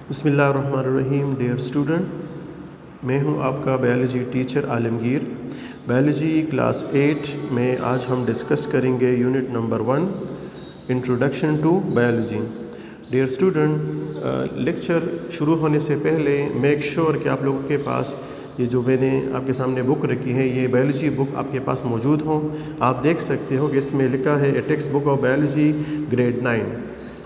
بسم اللہ الرحمن الرحیم. ڈیئر اسٹوڈنٹ، میں ہوں آپ کا biology teacher Alamgir. Biology class 8 میں آج ہم ڈسکس کریں گے unit number 1 introduction to biology. Dear student, lecture شروع ہونے سے پہلے میک شور کہ آپ لوگوں کے پاس یہ جو میں نے آپ کے سامنے بک رکھی ہے یہ بایولوجی بک آپ کے پاس موجود ہوں. آپ دیکھ سکتے ہو کہ اس میں لکھا ہے a textbook of biology grade 9.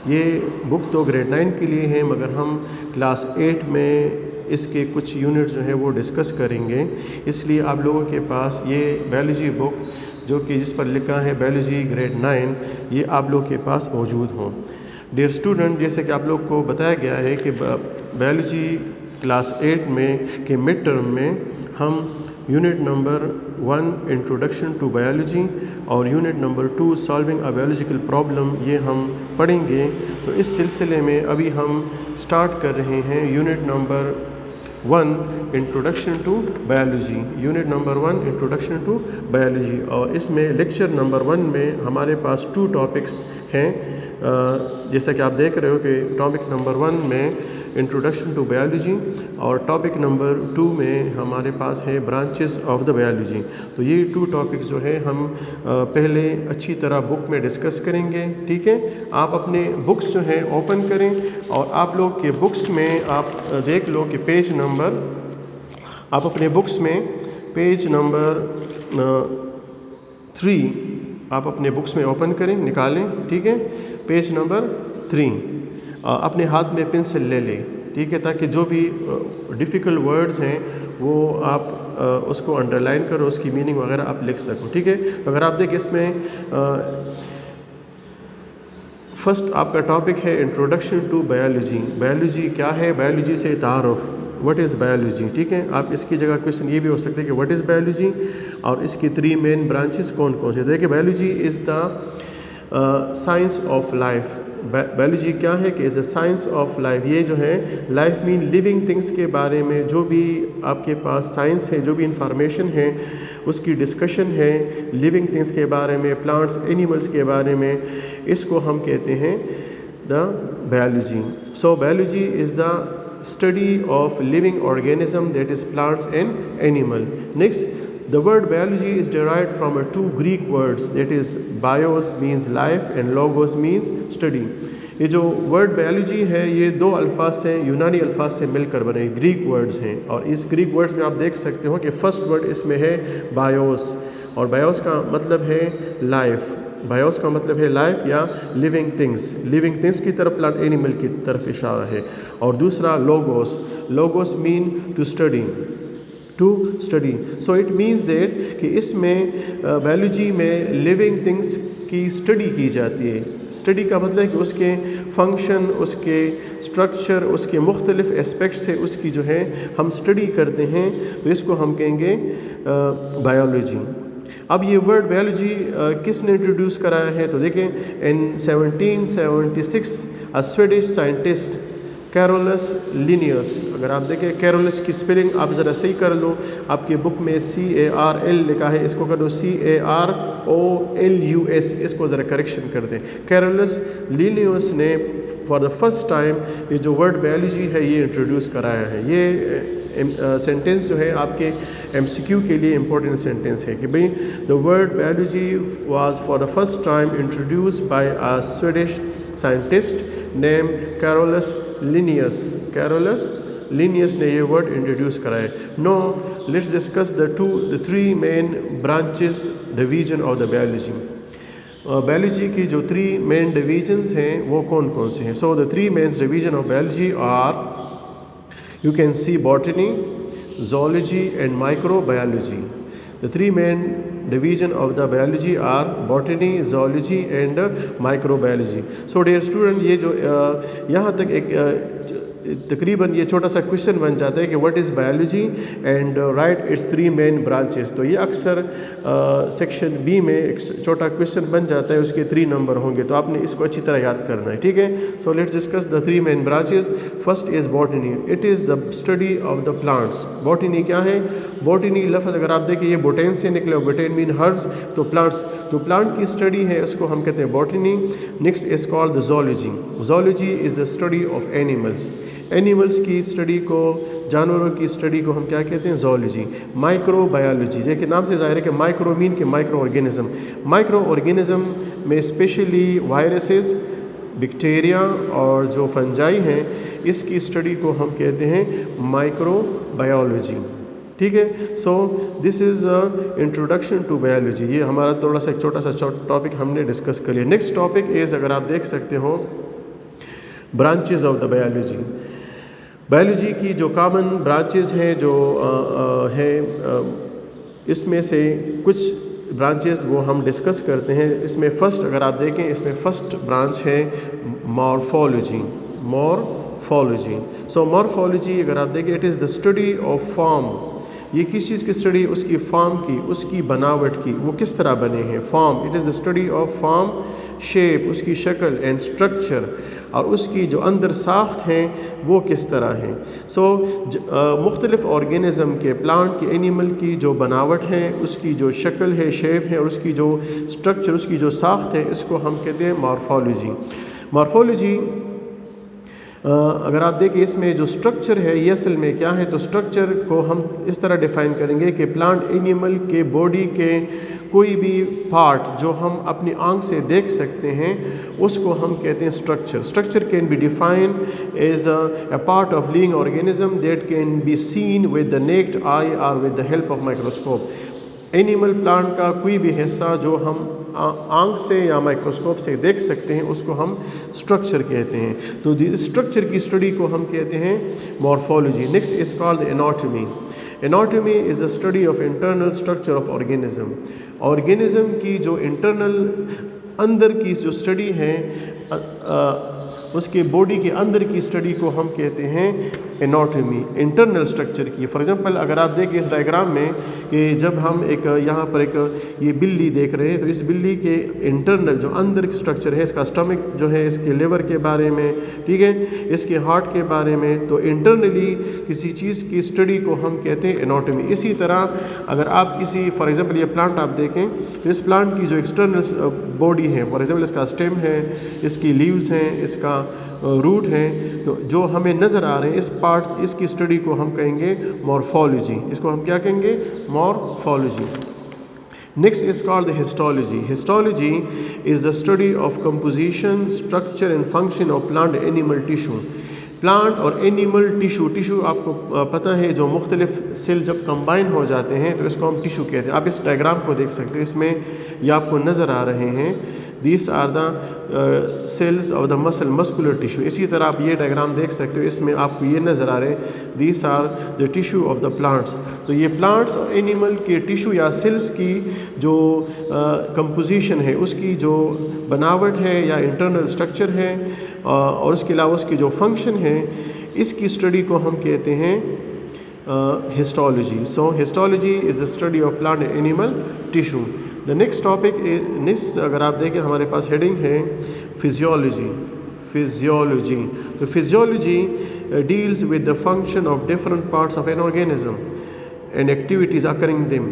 یہ بک تو گریڈ 9 کے لیے ہے، مگر ہم کلاس 8 میں اس کے کچھ یونٹ جو ہیں وہ ڈسکس کریں گے. اس لیے آپ لوگوں کے پاس یہ بایولوجی بک جو کہ جس پر لکھا ہے بایولوجی گریڈ 9 یہ آپ لوگوں کے پاس موجود ہوں. ڈیئر اسٹوڈنٹ، جیسے کہ آپ لوگ کو بتایا گیا ہے کہ بایولوجی کلاس 8 میں کے مڈ ٹرم میں ہم unit number 1 introduction to biology اور unit number 2 solving a biological problem یہ ہم پڑھیں گے. تو اس سلسلے میں ابھی ہم سٹارٹ کر رہے ہیں unit number 1 introduction to biology. Unit number 1 introduction to biology, اور اس میں لیکچر نمبر 1 میں ہمارے پاس 2 ٹاپکس ہیں. جیسا کہ آپ دیکھ رہے ہو کہ ٹاپک نمبر 1 میں انٹروڈکشن ٹو بایولوجی اور ٹاپک نمبر 2 میں ہمارے پاس ہے برانچز آف دا بایولوجی. تو یہ 2 ٹاپکس جو ہے ہم پہلے اچھی طرح بک میں ڈسکس کریں گے. ٹھیک ہے، آپ اپنے بکس جو ہیں اوپن کریں اور آپ لوگ کے بکس میں آپ دیکھ لو کہ پیج نمبر، آپ اپنے بکس میں پیج نمبر 3 آپ اپنے بکس میں اوپن کریں، نکالیں. ٹھیک ہے، پیج نمبر 3 اپنے ہاتھ میں پنسل لے لیں. ٹھیک ہے، تاکہ جو بھی ڈیفیکلٹ ورڈز ہیں وہ آپ اس کو انڈر لائن کرو، اس کی میننگ وغیرہ آپ لکھ سکو. ٹھیک ہے، اگر آپ دیکھیں اس میں فرسٹ آپ کا ٹاپک ہے انٹروڈکشن ٹو بایولوجی. بایولوجی کیا ہے، بایولوجی سے تعارف، وٹ از بایولوجی. ٹھیک ہے، آپ اس کی جگہ کویشچن یہ بھی ہو سکتا ہے کہ وٹ از بایولوجی اور اس کی 3 مین برانچز کون کون سے. دیکھیں، biology is the science of life. Biology کیا ہے کہ از اے سائنس آف لائف. یہ جو ہے لائف مین لیونگ تھنگس کے بارے میں جو بھی آپ کے پاس سائنس ہے، جو بھی انفارمیشن ہے اس کی ڈسکشن ہے. لیونگ تھنگس کے بارے میں، پلانٹس اینیملس کے بارے میں، اس کو ہم کہتے ہیں the biology. So biology is the study of living organism, that is plants and animal. Next, the word biology is derived from 2 Greek words, that is bios means life and logos means study. یہ جو word biology ہے یہ 2 الفاظ سے، یونانی الفاظ سے مل کر بنے، گریک ورڈز ہیں. اور اس گریک ورڈز میں آپ دیکھ سکتے ہو کہ فرسٹ ورڈ اس میں ہے بایوس، اور بایوس کا مطلب ہے لائف. بایوس کا مطلب ہے لائف یا لیونگ تھنگس. لیونگ تھنگس کی طرف، پلانٹ اینیمل کی طرف اشارہ ہے. اور دوسرا logos. Logos mean to study, to study. So it means that کہ اس میں بایولوجی میں لیونگ تھنگس کی اسٹڈی کی جاتی ہے. اسٹڈی کا مطلب ہے کہ اس کے فنکشن، اس کے اسٹرکچر، اس کے مختلف اسپیکٹس سے اس کی جو ہے ہم اسٹڈی کرتے ہیں، تو اس کو ہم کہیں گے بایولوجی. اب یہ ورڈ بایولوجی کس نے انٹروڈیوس کرایا ہے؟ تو دیکھیں، ان 1776 سویڈش سائنٹسٹ کیرولس لینیوس. اگر آپ دیکھیں کیرولس کی اسپیلنگ آپ ذرا صحیح کر لو. آپ کے بک میں CARL لکھا ہے، اس کو کر دو CAROLUS، اس کو ذرا کریکشن کر دیں. کیرولس لینیوس نے فار دا فرسٹ ٹائم یہ جو ورڈ بایولوجی ہے یہ انٹروڈیوس کرایا ہے. یہ سینٹینس جو ہے آپ کے MCQ کے لیے امپورٹنٹ سینٹینس ہے کہ بھئی the word biology was for the first time introduce by a Swedish scientist name Carolus Linnaeus. Carolus Linnaeus نے یہ ورڈ انٹروڈیوس کرایا ہے. Now let's discuss the 3 main branches division of the biology. Biology کی جو 3 مین divisions ہیں وہ کون کون سے ہیں؟ So the 3 main division of biology are, you can see botany, zoology and microbiology. The 3 main division of the biology are botany, zoology and microbiology. So dear student، یہ جو یہاں تک ایک تقریباً یہ چھوٹا سا کویشچن بن جاتا ہے کہ what is biology and write its 3 main branches. تو یہ اکثر سیکشن B میں ایک چھوٹا کویشچن بن جاتا ہے، اس کے 3 نمبر ہوں گے، تو آپ نے اس کو اچھی طرح یاد کرنا ہے. ٹھیک ہے، so let's discuss the 3 main branches. First is botany. It is the study of the plants. Botany کیا ہے؟ باٹنی لفظ اگر آپ دیکھیں یہ بوٹین سے نکلے، بوٹین مین ہربس، تو پلانٹس، جو پلانٹ کی اسٹڈی ہے اس کو ہم کہتے ہیں botany. Next is called the zoology. Zoology is the study of animals. Animals की स्टडी को, जानवरों की स्टडी को हम क्या कहते हैं? ज़ूलॉजी। माइक्रो बायोलॉजी, देखिए नाम से ज़ाहिर है कि माइक्रो मीन के माइक्रो ऑर्गेनिज़म। माइक्रो ऑर्गेनिज़म में स्पेशली वायरसेस, बैक्टीरिया और जो फंजाई हैं, इसकी स्टडी को हम कहते हैं माइक्रो बायोलॉजी। ठीक है, so this is introduction to biology. ये हमारा थोड़ा सा एक छोटा सा टॉपिक हमने डिस्कस कर लिया। नेक्स्ट टॉपिक इज़, अगर आप देख सकते हो, branches of the biology. Biology की जो कॉमन ब्रांचेस हैं जो इसमें से कुछ ब्रांचेस वो हम डिस्कस करते हैं। इसमें फ़र्स्ट अगर आप देखें, इसमें फ़र्स्ट ब्रांच है मॉर्फोलॉजी। मॉर्फोलॉजी, सो मॉर्फोलॉजी अगर आप देखें, it is the study of form. ये किस चीज़ की स्टडी? उसकी फॉर्म की, उसकी बनावट की, वो किस तरह बने हैं, form. It is the study of form, shape, उसकी शक्ल एंड स्ट्रक्चर, और उसकी जो अंदर साख्त हैं वो किस तरह हैं। सो मुख्तलिफ़ ऑर्गेनिज़म के, प्लांट की, एनिमल की जो बनावट है, उसकी जो शक्ल है, शेप है, और उसकी जो स्ट्रक्चर, उसकी जो साख्त है, इसको हम कहते हैं मॉर्फोलॉजी। मॉर्फोलॉजी अगर आप देखें, इसमें जो स्ट्रक्चर है ये असल में क्या है, तो स्ट्रक्चर को हम इस तरह डिफ़ाइन करेंगे कि प्लांट एनिमल के बॉडी के कोई भी पार्ट जो हम अपनी आंख से देख सकते हैं उसको हम कहते हैं structure. Structure can be define as a part of living organism that can be seen with the naked eye और with the help of microscope. Animal plant का कोई भी हिस्सा जो हम आंख से या माइक्रोस्कोप से देख सकते हैं उसको हम स्ट्रक्चर कहते हैं। तो स्ट्रक्चर की स्टडी को हम कहते हैं morphology. Next is called anatomy. Anatomy is the study of internal structure of organism. Organism की जो इंटरनल अंदर की जो स्टडी है, उसके बॉडी के अंदर की स्टडी को हम कहते हैं एनाटॉमी, इंटरनल स्ट्रक्चर की। फॉर एग्जांपल अगर आप देखें इस डायग्राम में कि जब हम एक यहाँ पर एक ये बिल्ली देख रहे हैं, तो इस बिल्ली के इंटरनल जो अंदर की स्ट्रक्चर है, इसका स्टमक जो है, इसके लिवर के बारे में, ठीक है, इसके हार्ट के बारे में, तो इंटरनली किसी चीज़ की स्टडी को हम कहते हैं एनाटॉमी। इसी तरह अगर आप किसी, फॉर एग्जांपल ये प्लांट आप देखें, तो इस प्लांट की जो एक्सटर्नल बॉडी है, फॉर एग्जांपल इसका स्टेम है, इसकी लीव्स हैं, इसका रूट है, तो जो हमें नज़र आ रहे हैं इस पार्ट्स, इसकी स्टडी को हम कहेंगे मॉर्फोलॉजी। इसको हम क्या कहेंगे? Morphology. Next is called the histology. Histology is the study of composition, structure and function of plant animal tissue. Plant और एनिमल टिश्यू, टिश्यू आपको पता है जो मुख्तलिफ सेल जब कंबाइन हो जाते हैं तो इसको हम टिश्यू कहते हैं। आप इस डायग्राम को देख सकते हैं, इसमें ये आपको नज़र आ रहे हैं, these are the cells of the muscle, muscular tissue. इसी तरह आप ये डायग्राम देख सकते हो, इसमें आपको ये नज़र आ रहे हैं, these are the tissue of the plants. तो ये प्लांट्स और एनिमल के टिश्यू या सेल्स की जो कंपोजिशन है, उसकी जो बनावट है या इंटरनल स्ट्रक्चर है, और उसके अलावा उसकी जो फंक्शन है, इसकी स्टडी को हम कहते हैं histology. So histology is the study of plant and animal tissue. The next topic, next अगर आप देखें हमारे पास हेडिंग है फिजियोलॉजी। फिजियोलॉजी, तो physiology deals with the function of different parts of an organism and activities occurring them.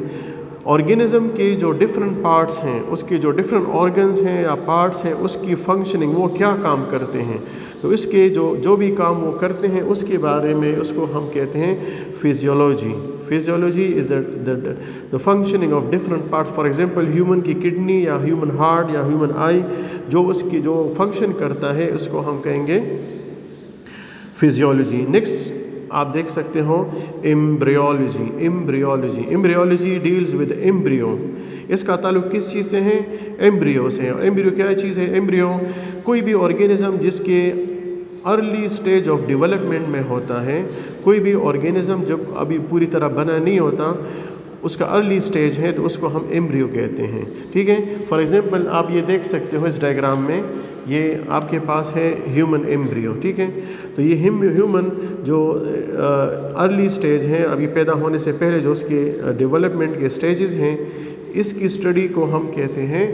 Organism के जो different parts हैं, उसके जो डिफरेंट ऑर्गन्स हैं या पार्ट्स हैं, उसकी फंक्शनिंग, वो क्या काम करते हैं, तो इसके जो भी काम वो करते हैं उसके बारे में उसको हम कहते हैं physiology. Physiology is the functioning of different parts. For example human की किडनी या ह्यूमन हार्ट या ह्यूमन आई, जो उसकी जो फंक्शन करता है उसको हम कहेंगे फिजियोलॉजी। नेक्स्ट आप देख सकते हो embryology. Embryology, embryology deals with embryo. इसका ताल्लुक किस चीज़ से है? एम्ब्रियो से। और एम्ब्रियो क्या चीज़ है? एम्ब्रियो कोई भी ऑर्गेनिज्म जिसके अर्ली स्टेज ऑफ डेवलपमेंट में होता है। कोई भी ऑर्गेनिज्म जब अभी पूरी तरह बना नहीं होता, उसका अर्ली स्टेज है, तो उसको हम एम्ब्रियो कहते हैं। ठीक है, फॉर एग्जांपल आप ये देख सकते हो इस डायग्राम में, ये आपके पास है ह्यूमन एम्ब्रियो। ठीक है, तो ये ह्यूमन जो अर्ली स्टेज है, अभी पैदा होने से पहले जो उसके डेवलपमेंट के स्टेजेस हैं, इसकी स्टडी को हम कहते हैं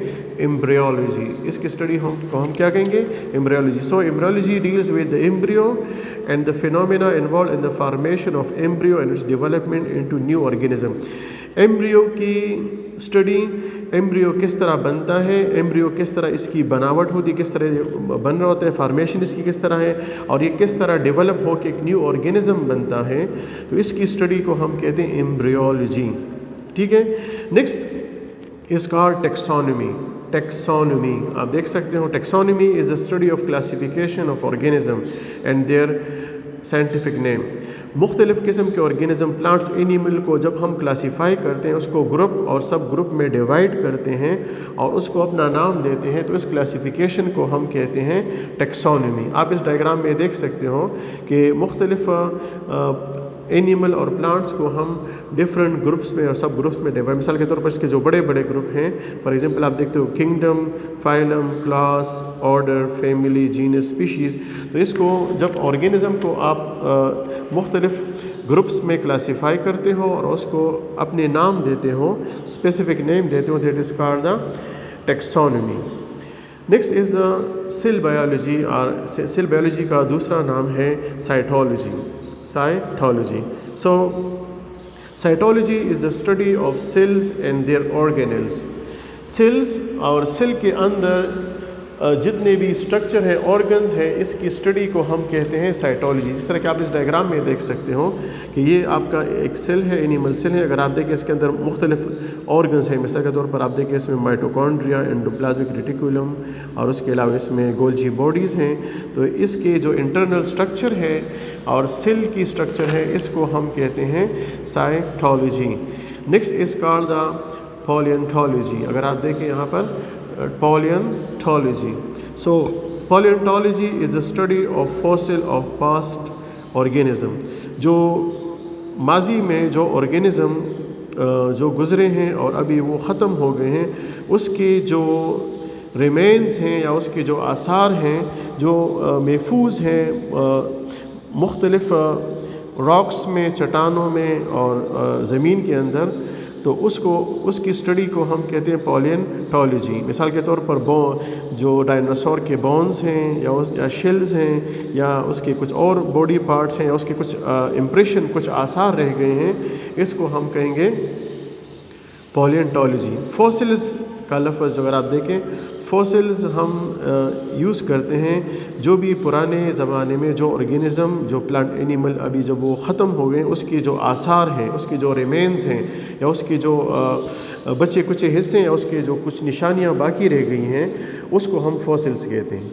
एम्ब्रियोलॉजी। इसकी स्टडी हम क्या कहेंगे? Embryology. So embryology deals with the embryo and the phenomena involve in the formation of embryo and its development into new organism. Embryo की स्टडी एम्ब्रियो किस तरह बनता है, एम्ब्रियो किस तरह इसकी बनावट होती, किस तरह बन रहा होता है, फार्मेशन इसकी किस तरह है, और ये किस तरह डेवलप हो के एक न्यू ऑर्गेनिज्म बनता है, तो इसकी स्टडी को हम कहते हैं एम्ब्रियोलॉजी। ठीक है। Next is called taxonomy. Taxonomy आप देख सकते हो, taxonomy is the study of classification of organism and their scientific name. मुख्तलिफ़ किस्म के ऑर्गेनिज्म, प्लांट्स, एनिमल को जब हम क्लासीफाई करते हैं, उसको ग्रुप और सब ग्रुप में डिवाइड करते हैं और उसको अपना नाम देते हैं, तो इस क्लासिफिकेशन को हम कहते हैं टेक्सोनोमी। आप इस डायग्राम में देख सकते हो कि मुख्तलिफ़ एनिमल और प्लांट्स को हम डिफरेंट ग्रुप्स में और सब ग्रुप्स में डिवाइड, मिसाल के तौर पर इसके जो बड़े बड़े ग्रुप हैं, फॉर एग्जांपल आप देखते हो kingdom, phylum, class, order, family, genus, species. तो इसको जब ऑर्गेनिज्म को आप मुख्तलिफ ग्रुप्स में क्लासीफाई करते हो और उसको अपने नाम देते हो, स्पेसिफिक नेम देते हो, that is called the taxonomy. Next is cell biology, और सेल बायोलॉजी का दूसरा नाम है cytology. Cytology, so cytology is the study of cells and their organelles. Cells और सेल के अंदर जितने भी स्ट्रक्चर हैं, ऑर्गन्स हैं, इसकी स्टडी को हम कहते हैं साइटोलॉजी। जिस तरह कि आप इस डायग्राम में देख सकते हो कि ये आपका एक सेल है, एनिमल सेल है। अगर आप देखें इसके अंदर मुख्तलिफ ऑर्गन्स हैं, मिसाल के तौर पर आप देखिए इसमें माइटोकॉन्ड्रिया, एंडोप्लाज्मिक रेटिकुलम और उसके अलावा इसमें गोल्जी बॉडीज़ हैं। तो इसके जो इंटरनल स्ट्रक्चर है और सेल की स्ट्रक्चर है, इसको हम कहते हैं cytology. Next is called the palaeontology. अगर आप देखें यहाँ पर palaeontology, so palaeontology is the study of fossil of past organism. जो माजी में जो ऑर्गेनिज्म जो गुज़रे हैं और अभी वो ख़त्म हो गए हैं, उसके जो रिमेन्स हैं या उसके जो आसार हैं, जो महफूज हैं मुख्तलिफ़ रॉक्स में, चट्टानों में और ज़मीन के अंदर, तो उसकी स्टडी को हम कहते हैं पैलियोंटोलॉजी। मिसाल के तौर पर जो डायनासोर के बोन्स हैं या शेल्स हैं या उसके कुछ और बॉडी पार्ट्स हैं या उसके कुछ इम्प्रेशन, कुछ आसार रह गए हैं, इसको हम कहेंगे पैलियोंटोलॉजी। फॉसिल्स का लफ्ज़ अगर आप देखें, फॉसिल्स हम यूज़ करते हैं जो भी पुराने ज़माने में जो ऑर्गेनिज़म, जो प्लांट, एनिमल अभी जब वो ख़त्म हो गए, उसके जो आसार हैं, उसके जो रिमेन्स हैं या उसके जो बचे कुछ हिस्से हैं, उसके जो कुछ निशानियाँ बाकी रह गई हैं, उसको हम फॉसिल्स कहते हैं।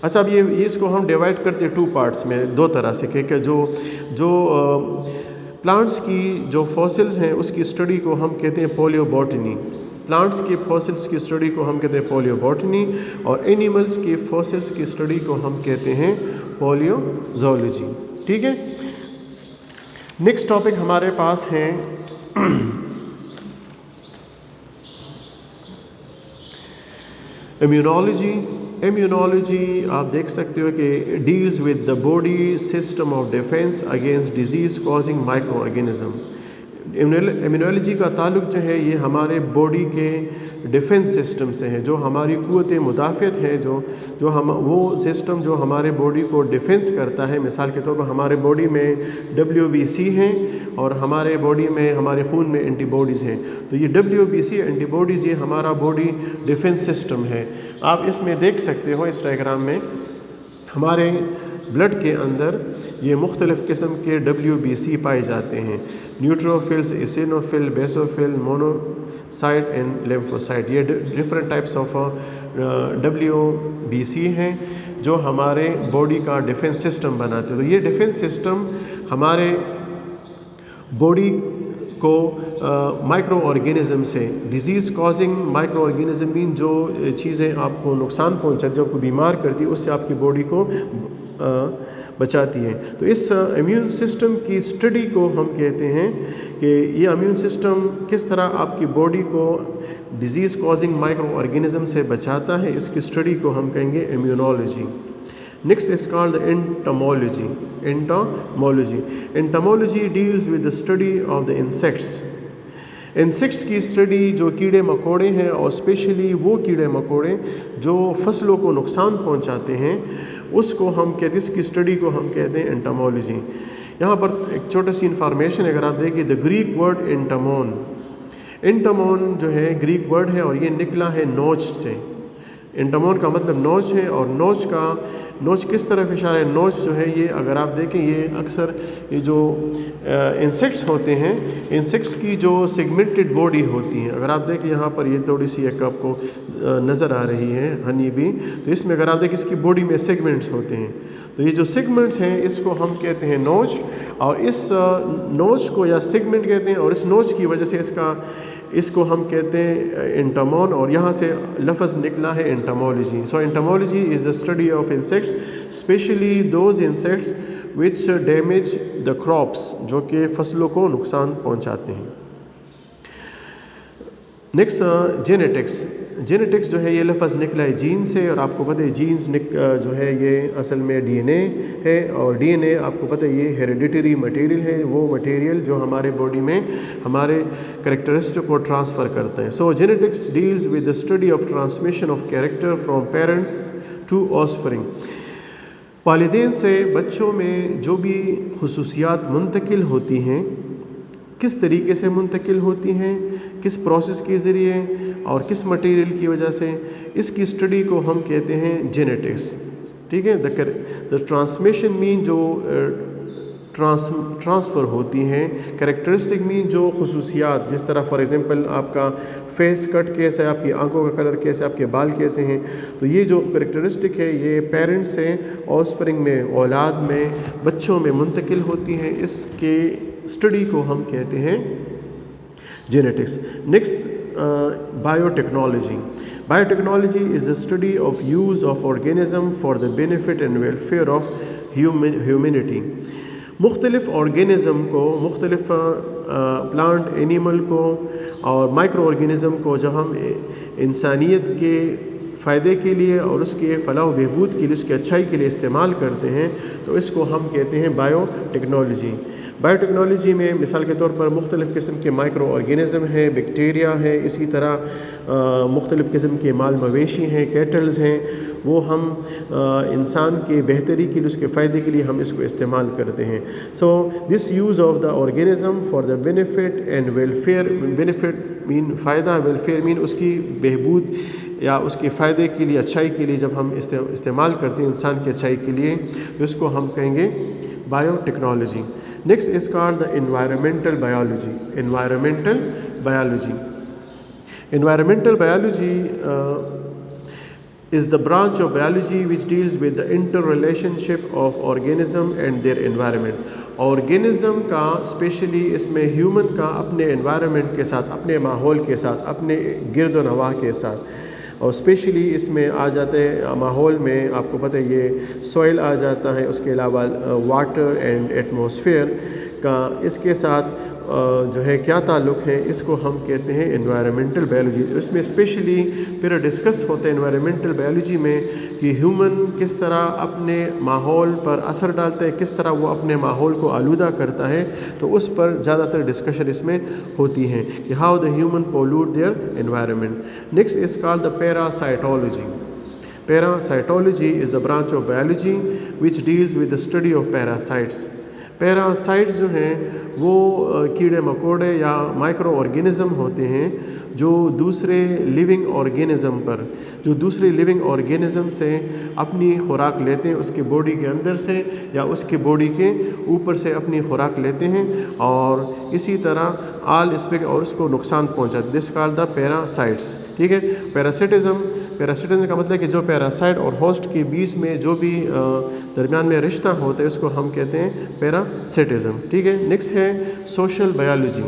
अच्छा, अब ये इसको हम डिवाइड करते हैं टू पार्ट्स में, दो तरह से, कि जो प्लांट्स की जो फॉसिल्स हैं उसकी स्टडी को हम कहते हैं पैलियोबॉटनी। प्लांट्स के फॉसिल्स की स्टडी को हम कहते हैं पैलियोबॉटनी, और एनिमल्स के फॉसिल्स की स्टडी को हम कहते हैं पैलियोजोलॉजी। ठीक है। नेक्स्ट टॉपिक हमारे पास है इम्यूनोलॉजी। इम्यूनोलॉजी आप देख सकते हो कि deals with the body system of defence against disease causing micro organism. Immunology का ताल्लुक जो है ये हमारे बॉडी के डिफेंस सिस्टम से है, जो हमारी क़ुव्वत मुदाफ़ियत है, जो हम वो सिस्टम जो हमारे बॉडी को डिफेंस करता है। मिसाल के तौर पर हमारे बॉडी में WBC हैं और हमारे बॉडी में, हमारे खून में एंटीबॉडीज़ हैं। तो ये WBC एंटीबॉडीज़, ये हमारा बॉडी डिफेंस सिस्टम है। आप इसमें देख सकते हो इस डायग्राम में, हमारे ब्लड के अंदर ये मुख्तलिफ़ किस्म के WBC पाए जाते हैं, neutrophils, eosinophil, basophil, monocyte and lymphocyte. ये डिफरेंट टाइप्स ऑफ WBC हैं जो हमारे बॉडी का डिफेंस सिस्टम बनाते हैं। तो ये डिफेंस सिस्टम हमारे बॉडी को माइक्रो ऑर्गेनिज्म से, disease causing micro organism mean जो चीज़ें आपको नुकसान पहुंचाती, जो आपको बीमार करती है, उससे आपकी बॉडी को बचाती हैं। तो इस इम्यून सिस्टम की स्टडी को हम कहते हैं कि ये इम्यून सिस्टम किस तरह आपकी बॉडी को डिजीज़ कॉजिंग माइक्रो ऑर्गेनिज्म से बचाता है, इसकी स्टडी को हम कहेंगे immunology. Next is called entomology. Entomology deals with the study of the insects. Insects की स्टडी, जो कीड़े मकोड़े हैं और स्पेशली वो कीड़े मकोड़े जो फसलों को नुकसान पहुंचाते हैं, उसको हम कहते हैं, इसकी स्टडी को हम कहते हैं एंटोमोलॉजी। यहाँ पर एक छोटी सी इन्फॉर्मेशन, अगर आप देखिए, द ग्रीक वर्ड एंटोमोन, इंटमोन जो है ग्रीक वर्ड है और ये निकला है नोच से। इंटमोन का मतलब नोच है, और नोच किस तरफ इशारा है? नोच जो है ये अगर आप देखें ये अक्सर ये जो इंसेक्ट्स होते हैं, इंसेक्ट्स की जो सेगमेंटेड बॉडी होती है, अगर आप देखें यहाँ पर ये थोड़ी सी एक आपको नज़र आ रही है हनी बी, तो इसमें अगर आप देखें इसकी बॉडी में सेगमेंट्स होते हैं, तो ये जो सेगमेंट्स हैं इसको हम कहते हैं नोच, और इस नोच को या सेगमेंट कहते हैं, और इस नोच की वजह से इसको हम कहते हैं एंटमोन, और यहाँ से लफ्ज़ निकला है entomology. So entomology is the study of insects, specially those insects which damage the crops, जो कि फसलों को नुकसान पहुँचाते हैं। नेक्स्ट जेनेटिक्स जो है ये लफ्ज़ निकला है जीन से, और आपको पता है जीन्स जो है ये असल में डीएनए है, और डीएनए आपको पता है ये हेरिडिटरी मटेरियल है, वो मटेरियल जो हमारे बॉडी में हमारे कैरेक्टरिस्टिक को ट्रांसफ़र करते हैं। So genetics deals with the study of transmission of character from parents to offspring. वालिदैन से बच्चों में जो भी खुसूसियात मुंतकिल होती हैं, किस तरीके से मुंतकिल होती हैं, किस प्रोसेस के ज़रिए और किस मटेरियल की वजह से, इसकी स्टडी को हम कहते हैं जेनेटिक्स। ठीक है, द ट्रांसमिशन मीन जो ट्रांसफ़र होती हैं, कैरेक्टरिस्टिक मीन जो खुसूसियात, जिस तरह फॉर एग्ज़ाम्पल आपका फेस कट कैसा है, आपकी आंखों का कलर कैसा है, आपके बाल कैसे हैं, तो ये जो कैरेक्टरिस्टिक है ये पेरेंट्स से ऑफस्प्रिंग में, औलाद में, बच्चों में मुंतकिल होती हैं। इसके स्टडी को हम कहते हैं genetics. Next biotechnology is the study of use of organism for the benefit and welfare of humanity. मुख्तलिफ़ ऑर्गेनिज़म को, मुख्तलिफ़ प्लांट एनिमल को और माइक्रो ऑर्गेनिज़म को जब हम इंसानियत के फ़ायदे के लिए और उसके फलाह व बहबूद के लिए, उसकी अच्छाई के लिए इस्तेमाल करते हैं, तो इसको हम कहते हैं बायोटेक्नोलॉजी। बायोटेक्नोलॉजी में मिसाल के तौर पर मुख्तलिफ़ किस्म के माइक्रो ऑर्गेनिज़म हैं, बैक्टीरिया है, इसी तरह मुख्तलिफ़ किस्म के माल मवेशी हैं, कैटल्स हैं, वो हम इंसान के बेहतरी के लिए, उसके फ़ायदे के लिए हम इसको इस्तेमाल करते हैं। So this use of the organism for the benefit and welfare, benefit mean फ़ायदा, वेलफेयर मीन उसकी बहबूद या उसके फ़ायदे के लिए, अच्छाई के लिए जब हम इस्तेमाल करते हैं इंसान की अच्छाई के लिए, तो इसको हम कहेंगे biotechnology. Next is called the environmental biology. Environmental biology is the branch of biology which deals with the interrelationship of organism and their environment. Organism का स्पेशली इसमें ह्यूमन का अपने एनवायरनमेंट के साथ, अपने माहौल के साथ, अपने गिरद व नवाह के साथ, और स्पेशली इसमें आ जाते हैं माहौल में, आपको पता है ये सॉइल आ जाता है, उसके अलावा वाटर एंड एटमॉस्फेयर का इसके साथ जो है क्या ताल्लुक़ है, इसको हम कहते हैं एनवायरमेंटल बायोलॉजी। इसमें स्पेशली फिर डिस्कस होता है एनवायरमेंटल बायोलॉजी में कि ह्यूमन किस तरह अपने माहौल पर असर डालता है, किस तरह वो अपने माहौल को आलूदा करता है, तो उस पर ज़्यादातर डिस्कशन इसमें होती है कि how the human pollute their environment. Next is called the parasitology. Parasitology is the branch of biology which deals with the study of parasites. Parasites जो हैं वो कीड़े मकोड़े या माइक्रो ऑर्गेनिज़म होते हैं जो दूसरे लिविंग ऑर्गेनिज़म से अपनी खुराक लेते हैं, उसके बॉडी के अंदर से या उसके बॉडी के ऊपर से अपनी खुराक लेते हैं, और इसी तरह आल स्पेक्ट और उसको नुकसान पहुंचाते हैं। This called the parasites. ठीक है, पैरासिटिज्म का मतलब कि जो पैरासाइट और होस्ट के बीच में जो भी दरमियान में रिश्ता होता है उसको हम कहते हैं पैरासिटिज्म। ठीक है, नेक्स्ट है social biology.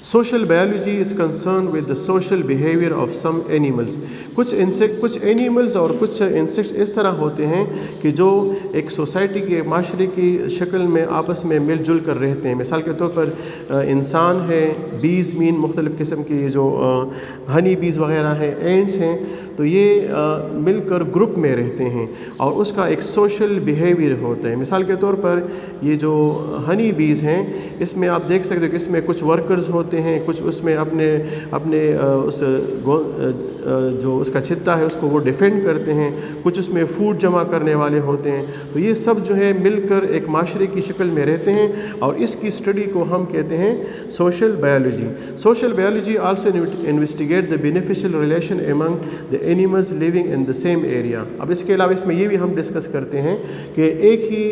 Social biology is concern with the social behaviour of some animals. कुछ एनिमल्स और कुछ इंसेक्ट्स इस तरह होते हैं कि जो एक सोसाइटी के माशरे की शक्ल में आपस में मिलजुल कर रहते हैं। मिसाल के तौर पर इंसान है, बीज़ मीन मुख्तलिफ़ किस्म की जो हनी बीज़ वगैरह हैं, एंड्स हैं, तो ये मिलकर ग्रुप में रहते हैं और उसका एक सोशल बिहेवियर होता है। मिसाल के तौर पर ये जो हनी बीज़ हैं, इसमें आप देख सकते हो कि इसमें कुछ वर्कर्स होते हैं, कुछ उसमें अपने अपने जो उसका छित्ता है उसको वो डिफेंड करते हैं, कुछ उसमें फूड जमा करने वाले होते हैं। तो ये सब जो है मिलकर एक माशरे की शक्ल में रहते हैं और इसकी स्टडी को हम कहते हैं social biology. Social biology also investigate the beneficial relation among the animals living in the same area. अब इसके अलावा इसमें ये भी हम डिस्कस करते हैं कि एक ही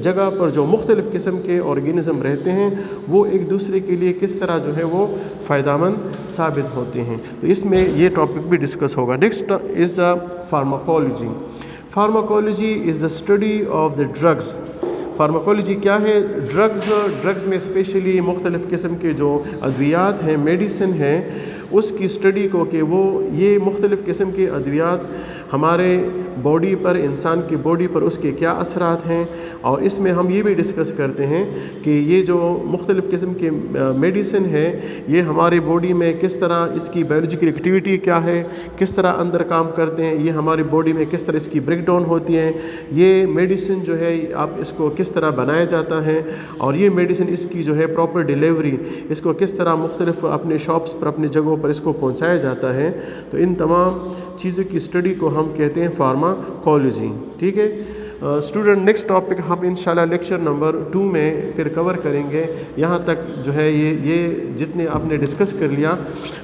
जगह पर जो मुख्तलिफ़ किस्म के ऑर्गेनिज़म रहते हैं वो एक दूसरे के लिए किस तरह जो है वो फ़ायदेमंद साबित होते हैं। तो इसमें ये टॉपिक भी डिस्कस होगा। Next is the pharmacology. Pharmacology is the study of the drugs. Pharmacology क्या है? ड्रग्स में स्पेशली मुख्तलिफ़ किस्म के जो अद्वियात हैं, मेडिसिन हैं, उसकी स्टडी को कि वो ये मुख्तलिफ़ किस्म के अद्वियात हमारे बॉडी पर, इंसान की बॉडी पर उसके क्या असरात हैं। और इसमें हम ये भी डिस्कस करते हैं कि ये जो मुख्तलिफ़ किस्म के मेडिसिन है ये हमारी बॉडी में किस तरह इसकी बायोलॉजिकल एक्टिविटी क्या है, किस तरह अंदर काम करते हैं, ये हमारी बॉडी में किस तरह इसकी ब्रेक डाउन होती है, ये मेडिसिन जो है आप इसको किस तरह बनाया जाता है और ये मेडिसिन इसकी जो है प्रॉपर डिलीवरी इसको किस तरह मुख्तलिफ़ अपने शॉप्स पर, अपनी जगहों पर इसको पहुँचाया जाता है। तो इन तमाम चीज़ों की स्टडी को हम कहते हैं फार्माकोलॉजी। ठीक है स्टूडेंट, नेक्स्ट टॉपिक हम इंशाल्लाह लेक्चर नंबर 2 में फिर कवर करेंगे। यहाँ तक जो है ये जितने आपने डिस्कस कर लिया,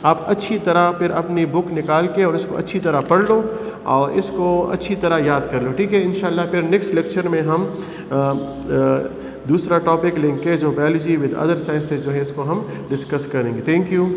आप अच्छी तरह फिर अपनी बुक निकाल के और इसको अच्छी तरह पढ़ लो और इसको अच्छी तरह याद कर लो। ठीक है, इंशाल्लाह फिर नेक्स्ट लेक्चर में हम दूसरा टॉपिक लेंगे जो बायोलॉजी विद अदर साइंसेज जो है इसको हम डिस्कस करेंगे। Thank you.